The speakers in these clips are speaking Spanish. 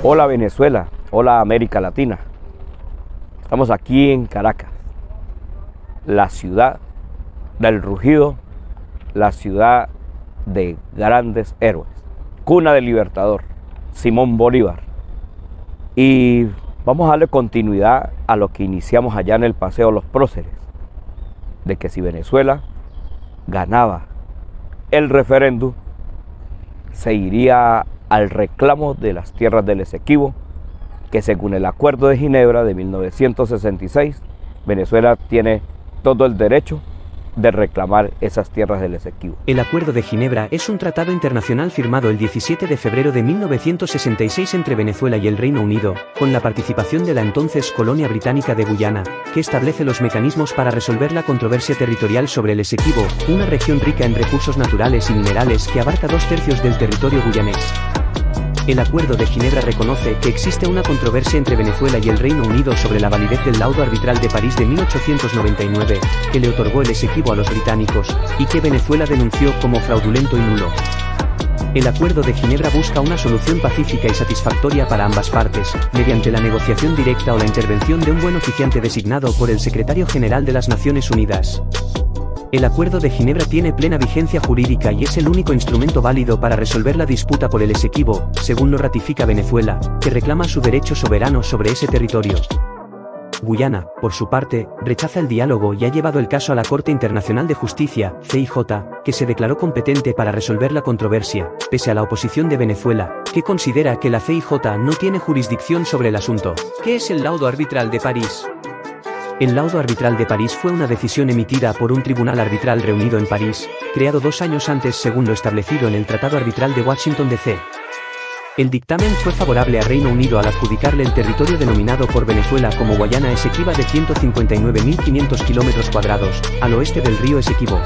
Hola Venezuela, hola América Latina. Estamos aquí en Caracas, la ciudad del rugido, la ciudad de grandes héroes, cuna del Libertador, Simón Bolívar. Y vamos a darle continuidad a lo que iniciamos allá en el Paseo Los Próceres, de que si Venezuela ganaba el referéndum, se iría al reclamo de las tierras del Esequibo, que según el Acuerdo de Ginebra de 1966, Venezuela tiene todo el derecho de reclamar esas tierras del Esequibo. El Acuerdo de Ginebra es un tratado internacional firmado el 17 de febrero de 1966 entre Venezuela y el Reino Unido, con la participación de la entonces colonia británica de Guyana, que establece los mecanismos para resolver la controversia territorial sobre el Esequibo, una región rica en recursos naturales y minerales que abarca 2/3 del territorio guyanés. El Acuerdo de Ginebra reconoce que existe una controversia entre Venezuela y el Reino Unido sobre la validez del laudo arbitral de París de 1899, que le otorgó el Esequibo a los británicos, y que Venezuela denunció como fraudulento y nulo. El Acuerdo de Ginebra busca una solución pacífica y satisfactoria para ambas partes, mediante la negociación directa o la intervención de un buen oficiante designado por el Secretario General de las Naciones Unidas. El Acuerdo de Ginebra tiene plena vigencia jurídica y es el único instrumento válido para resolver la disputa por el Esequibo, según lo ratifica Venezuela, que reclama su derecho soberano sobre ese territorio. Guyana, por su parte, rechaza el diálogo y ha llevado el caso a la Corte Internacional de Justicia, CIJ, que se declaró competente para resolver la controversia, pese a la oposición de Venezuela, que considera que la CIJ no tiene jurisdicción sobre el asunto. ¿Qué es el laudo arbitral de París? El laudo arbitral de París fue una decisión emitida por un tribunal arbitral reunido en París, creado 2 años antes según lo establecido en el Tratado Arbitral de Washington DC. El dictamen fue favorable a Reino Unido al adjudicarle el territorio denominado por Venezuela como Guayana Esequiba de 159.500 km², al oeste del río Esequibo.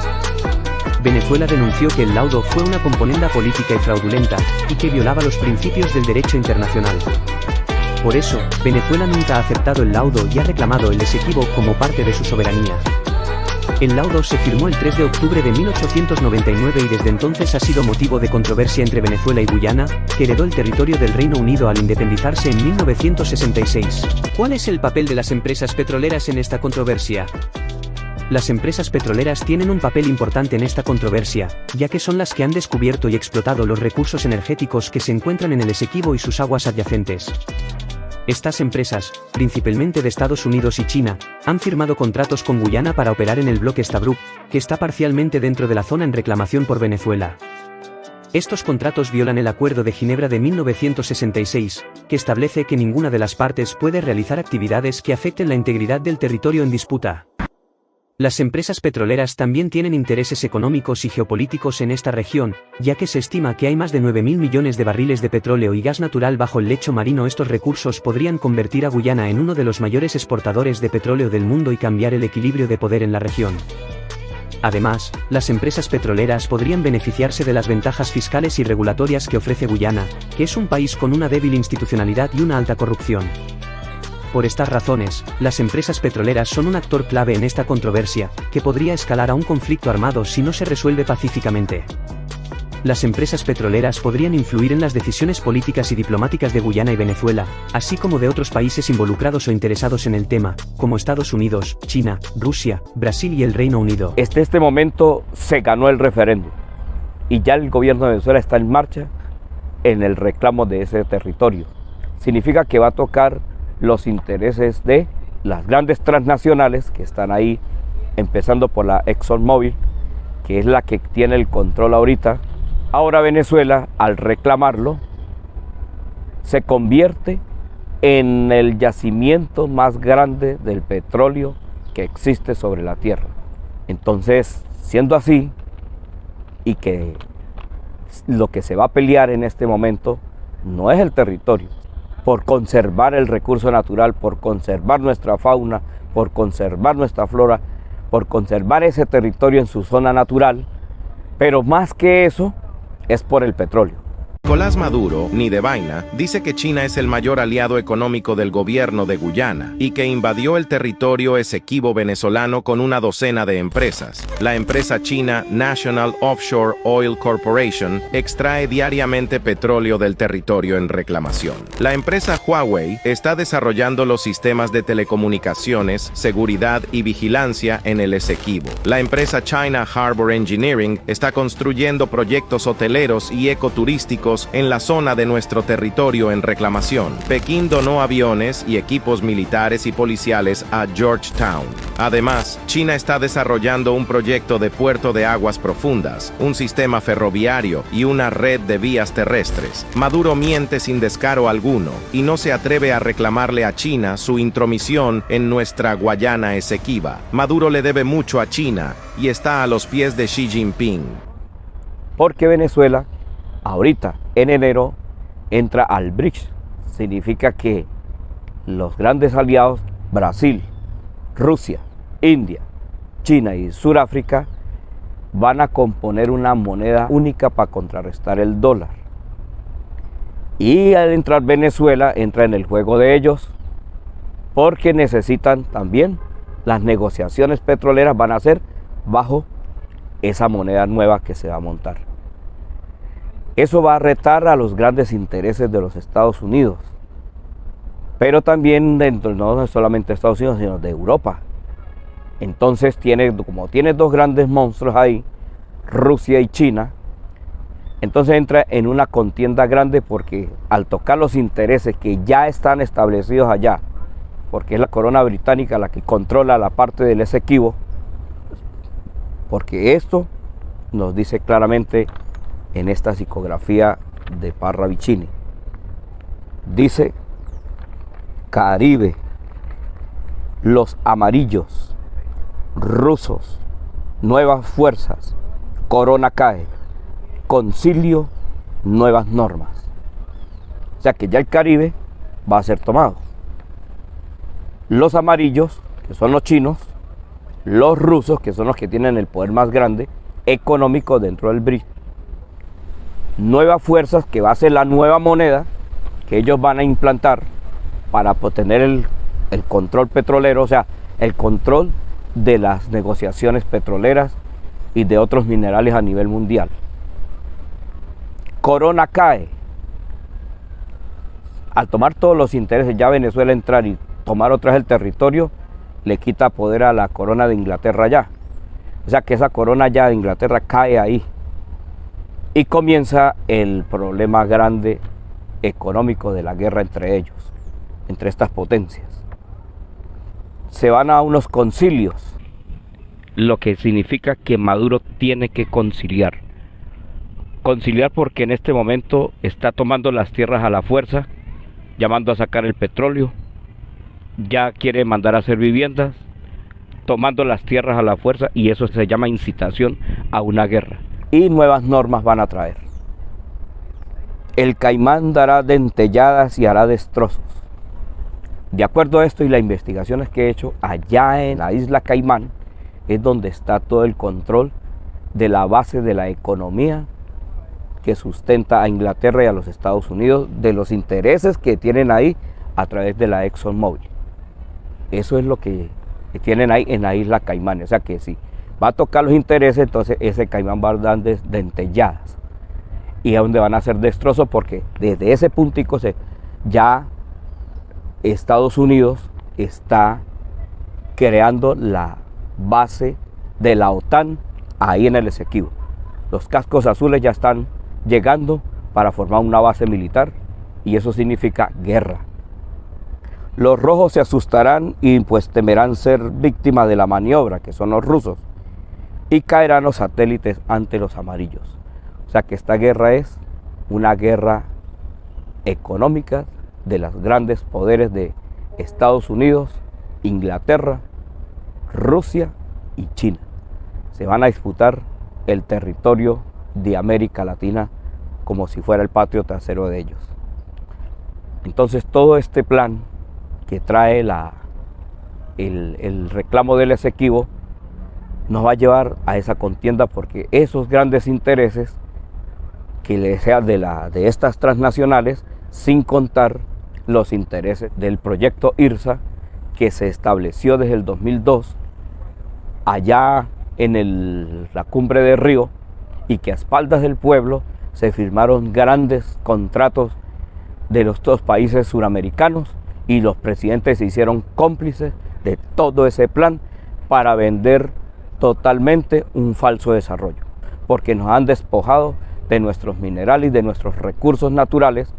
Venezuela denunció que el laudo fue una componenda política y fraudulenta, y que violaba los principios del derecho internacional. Por eso, Venezuela nunca ha aceptado el laudo y ha reclamado el Esequibo como parte de su soberanía. El laudo se firmó el 3 de octubre de 1899 y desde entonces ha sido motivo de controversia entre Venezuela y Guyana, que heredó el territorio del Reino Unido al independizarse en 1966. ¿Cuál es el papel de las empresas petroleras en esta controversia? Las empresas petroleras tienen un papel importante en esta controversia, ya que son las que han descubierto y explotado los recursos energéticos que se encuentran en el Esequibo y sus aguas adyacentes. Estas empresas, principalmente de Estados Unidos y China, han firmado contratos con Guyana para operar en el bloque Stabroek, que está parcialmente dentro de la zona en reclamación por Venezuela. Estos contratos violan el Acuerdo de Ginebra de 1966, que establece que ninguna de las partes puede realizar actividades que afecten la integridad del territorio en disputa. Las empresas petroleras también tienen intereses económicos y geopolíticos en esta región, ya que se estima que hay más de 9.000 millones de barriles de petróleo y gas natural bajo el lecho marino. Estos recursos podrían convertir a Guyana en uno de los mayores exportadores de petróleo del mundo y cambiar el equilibrio de poder en la región. Además, las empresas petroleras podrían beneficiarse de las ventajas fiscales y regulatorias que ofrece Guyana, que es un país con una débil institucionalidad y una alta corrupción. Por estas razones, las empresas petroleras son un actor clave en esta controversia, que podría escalar a un conflicto armado si no se resuelve pacíficamente. Las empresas petroleras podrían influir en las decisiones políticas y diplomáticas de Guyana y Venezuela, así como de otros países involucrados o interesados en el tema, como Estados Unidos, China, Rusia, Brasil y el Reino Unido. En este momento se ganó el referéndum y ya el gobierno de Venezuela está en marcha en el reclamo de ese territorio. Significa que va a tocar los intereses de las grandes transnacionales que están ahí, empezando por la ExxonMobil, que es la que tiene el control ahorita. Ahora Venezuela, al reclamarlo, se convierte en el yacimiento más grande del petróleo que existe sobre la tierra. Entonces, siendo así, y que lo que se va a pelear en este momento no es el territorio, por conservar el recurso natural, por conservar nuestra fauna, por conservar nuestra flora, por conservar ese territorio en su zona natural, pero más que eso, es por el petróleo. Nicolás Maduro, ni de vaina, dice que China es el mayor aliado económico del gobierno de Guyana y que invadió el territorio Esequibo venezolano con una docena de empresas. La empresa china National Offshore Oil Corporation extrae diariamente petróleo del territorio en reclamación. La empresa Huawei está desarrollando los sistemas de telecomunicaciones, seguridad y vigilancia en el Esequibo. La empresa China Harbor Engineering está construyendo proyectos hoteleros y ecoturísticos en la zona de nuestro territorio en reclamación. Pekín donó aviones y equipos militares y policiales a Georgetown. Además, China está desarrollando un proyecto de puerto de aguas profundas, un sistema ferroviario y una red de vías terrestres. Maduro miente sin descaro alguno y no se atreve a reclamarle a China su intromisión en nuestra Guayana Esequiba. Maduro le debe mucho a China y está a los pies de Xi Jinping. Porque Venezuela ahorita, en enero, entra al BRICS. Significa que los grandes aliados, Brasil, Rusia, India, China y Sudáfrica, van a componer una moneda única para contrarrestar el dólar. Y al entrar Venezuela, entra en el juego de ellos, porque necesitan también, las negociaciones petroleras van a ser bajo esa moneda nueva que se va a montar. Eso va a retar a los grandes intereses de los Estados Unidos, pero también dentro, no solamente de Estados Unidos, sino de Europa. Entonces, como tiene dos grandes monstruos ahí, Rusia y China, entonces entra en una contienda grande porque al tocar los intereses que ya están establecidos allá, porque es la corona británica la que controla la parte del Esequibo, porque esto nos dice claramente en esta psicografía de Parravicini. Dice: Caribe, los amarillos, rusos, nuevas fuerzas, corona cae, concilio, nuevas normas. O sea que ya el Caribe va a ser tomado. Los amarillos, que son los chinos, los rusos, que son los que tienen el poder más grande económico dentro del BRICS, nuevas fuerzas, que va a ser la nueva moneda que ellos van a implantar para tener el control petrolero, o sea, el control de las negociaciones petroleras y de otros minerales a nivel mundial. Corona cae. Al tomar todos los intereses, ya Venezuela entrar y tomar otra vez el territorio, le quita poder a la corona de Inglaterra ya. O sea que esa corona ya de Inglaterra cae ahí. Y comienza el problema grande económico de la guerra entre ellos, entre estas potencias. Se van a unos concilios, lo que significa que Maduro tiene que conciliar. Conciliar porque en este momento está tomando las tierras a la fuerza, llamando a sacar el petróleo, ya quiere mandar a hacer viviendas, tomando las tierras a la fuerza, y eso se llama incitación a una guerra. Y nuevas normas van a traer. El Caimán dará dentelladas y hará destrozos. De acuerdo a esto y las investigaciones que he hecho, allá en la isla Caimán es donde está todo el control de la base de la economía que sustenta a Inglaterra y a los Estados Unidos, de los intereses que tienen ahí a través de la ExxonMobil. Eso es lo que tienen ahí en la isla Caimán. O sea que sí, va a tocar los intereses, entonces ese Caimán va a dar dentelladas. Y es donde van a hacer destrozos, porque desde ese puntico ya Estados Unidos está creando la base de la OTAN ahí en el Esequibo. Los cascos azules ya están llegando para formar una base militar, y eso significa guerra. Los rojos se asustarán y pues temerán ser víctimas de la maniobra, que son los rusos, y caerán los satélites ante los amarillos. O sea que esta guerra es una guerra económica de los grandes poderes de Estados Unidos, Inglaterra, Rusia y China. Se van a disputar el territorio de América Latina como si fuera el patio trasero de ellos. Entonces todo este plan que trae el reclamo del Esequibo nos va a llevar a esa contienda, porque esos grandes intereses que le sea de estas transnacionales, sin contar los intereses del proyecto IRSA, que se estableció desde el 2002 allá en la cumbre de Río, y que a espaldas del pueblo se firmaron grandes contratos de los dos países suramericanos, y los presidentes se hicieron cómplices de todo ese plan para vender totalmente un falso desarrollo, porque nos han despojado de nuestros minerales y de nuestros recursos naturales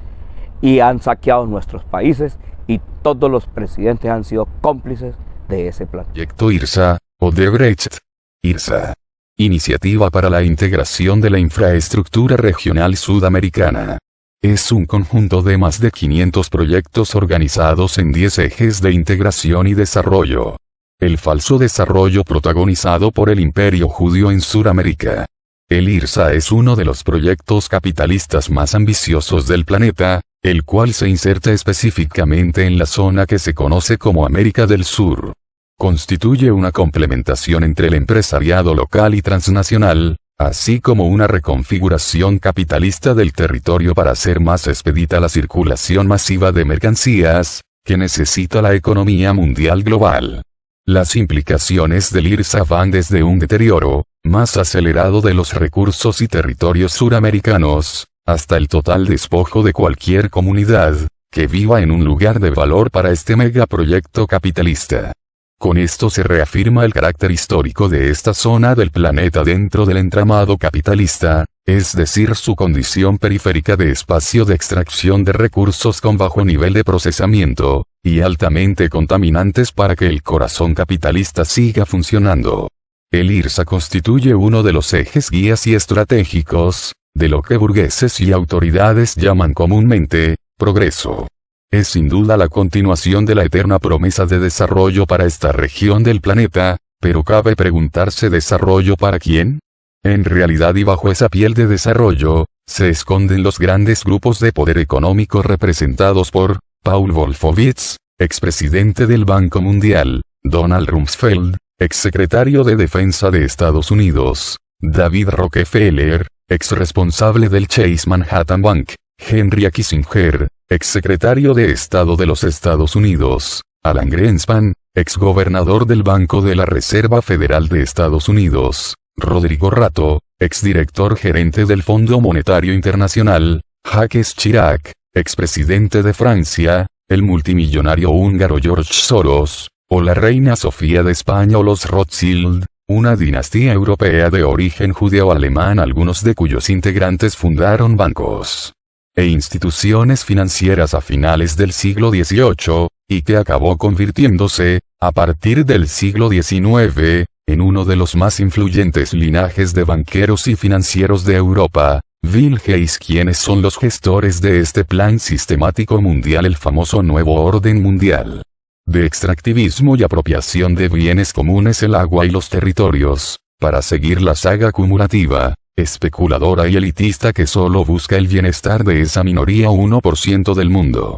y han saqueado nuestros países, y todos los presidentes han sido cómplices de ese plan. Proyecto IRSA, Odebrecht. IRSA. Iniciativa para la integración de la infraestructura regional sudamericana. Es un conjunto de más de 500 proyectos organizados en 10 ejes de integración y desarrollo. El falso desarrollo protagonizado por el Imperio Judío en Sudamérica. El IRSA es uno de los proyectos capitalistas más ambiciosos del planeta, el cual se inserta específicamente en la zona que se conoce como América del Sur. Constituye una complementación entre el empresariado local y transnacional, así como una reconfiguración capitalista del territorio para hacer más expedita la circulación masiva de mercancías, que necesita la economía mundial global. Las implicaciones del IRSA van desde un deterioro más acelerado de los recursos y territorios suramericanos, hasta el total despojo de cualquier comunidad que viva en un lugar de valor para este megaproyecto capitalista. Con esto se reafirma el carácter histórico de esta zona del planeta dentro del entramado capitalista, es decir, su condición periférica de espacio de extracción de recursos con bajo nivel de procesamiento, y altamente contaminantes para que el corazón capitalista siga funcionando. El IRSA constituye uno de los ejes guías y estratégicos de lo que burgueses y autoridades llaman comúnmente progreso. Es sin duda la continuación de la eterna promesa de desarrollo para esta región del planeta, pero cabe preguntarse: ¿desarrollo para quién? En realidad, y bajo esa piel de desarrollo, se esconden los grandes grupos de poder económico representados por Paul Wolfowitz, expresidente del Banco Mundial, Donald Rumsfeld, exsecretario de Defensa de Estados Unidos, David Rockefeller, exresponsable del Chase Manhattan Bank, Henry Kissinger, exsecretario de Estado de los Estados Unidos, Alan Greenspan, exgobernador del Banco de la Reserva Federal de Estados Unidos, Rodrigo Rato, exdirector gerente del Fondo Monetario Internacional, Jacques Chirac, expresidente de Francia, el multimillonario húngaro George Soros, o la reina Sofía de España o los Rothschild, una dinastía europea de origen judeo-alemán, algunos de cuyos integrantes fundaron bancos e instituciones financieras a finales del siglo XVIII, y que acabó convirtiéndose, a partir del siglo XIX, en uno de los más influyentes linajes de banqueros y financieros de Europa. Bill Gates, quienes son los gestores de este plan sistemático mundial, el famoso Nuevo Orden Mundial de extractivismo y apropiación de bienes comunes, el agua y los territorios, para seguir la saga acumulativa, especuladora y elitista que solo busca el bienestar de esa minoría 1% del mundo.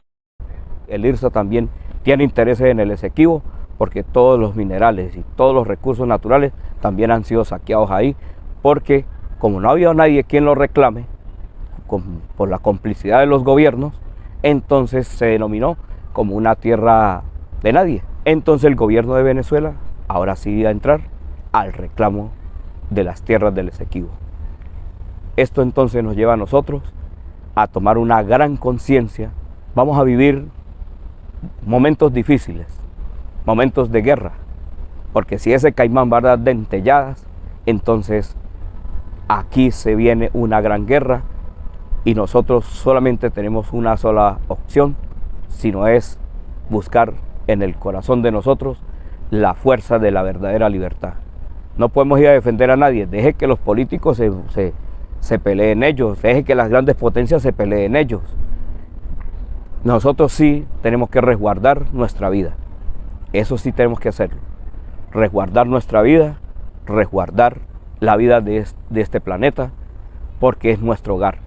El IRSA también tiene intereses en el Esequibo, porque todos los minerales y todos los recursos naturales también han sido saqueados ahí, porque como no había nadie quien lo reclame, por la complicidad de los gobiernos, entonces se denominó como una tierra de nadie. Entonces el gobierno de Venezuela ahora sí iba a entrar al reclamo de las tierras del Esequibo. Esto entonces nos lleva a nosotros a tomar una gran conciencia. Vamos a vivir momentos difíciles, momentos de guerra, porque si ese caimán va a dar dentelladas, entonces aquí se viene una gran guerra, y nosotros solamente tenemos una sola opción, sino es buscar en el corazón de nosotros la fuerza de la verdadera libertad. No podemos ir a defender a nadie. Deje que los políticos se peleen ellos, deje que las grandes potencias se peleen ellos. Nosotros sí tenemos que resguardar nuestra vida. Eso sí tenemos que hacerlo. Resguardar nuestra vida, resguardar la vida de este planeta, porque es nuestro hogar.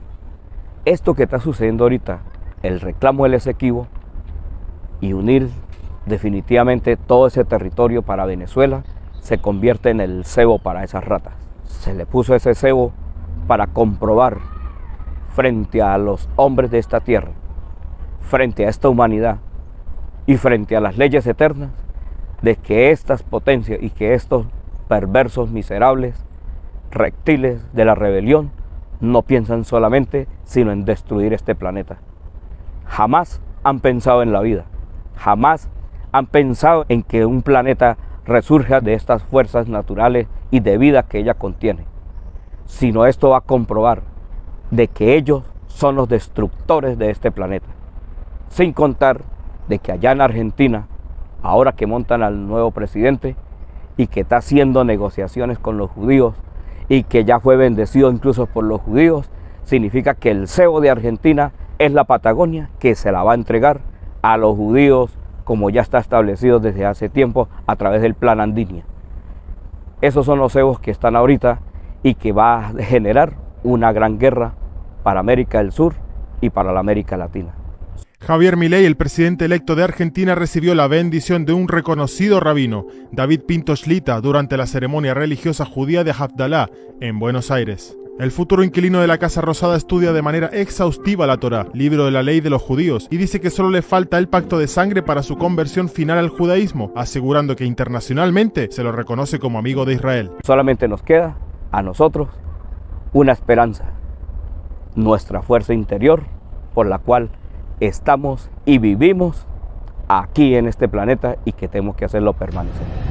Esto que está sucediendo ahorita, el reclamo del Esequibo, y unir definitivamente todo ese territorio para Venezuela, se convierte en el cebo para esas ratas. Se le puso ese cebo para comprobar frente a los hombres de esta tierra, frente a esta humanidad y frente a las leyes eternas, de que estas potencias y que estos perversos, miserables, reptiles de la rebelión no piensan solamente sino en destruir este planeta. Jamás han pensado en la vida, jamás han pensado en que un planeta resurja de estas fuerzas naturales y de vida que ella contiene, sino esto va a comprobar de que ellos son los destructores de este planeta, sin contar de que allá en Argentina, ahora que montan al nuevo presidente y que está haciendo negociaciones con los judíos y que ya fue bendecido incluso por los judíos, significa que el cebo de Argentina es la Patagonia, que se la va a entregar a los judíos como ya está establecido desde hace tiempo a través del Plan Andinia. Esos son los cebos que están ahorita y que va a generar una gran guerra para América del Sur y para la América Latina. Javier Milei, el presidente electo de Argentina, recibió la bendición de un reconocido rabino, David Pinto Shlita, durante la ceremonia religiosa judía de Havdalah en Buenos Aires. El futuro inquilino de la Casa Rosada estudia de manera exhaustiva la Torá, libro de la ley de los judíos, y dice que solo le falta el pacto de sangre para su conversión final al judaísmo, asegurando que internacionalmente se lo reconoce como amigo de Israel. Solamente nos queda a nosotros una esperanza, nuestra fuerza interior por la cual estamos y vivimos aquí en este planeta y que tenemos que hacerlo permanecer.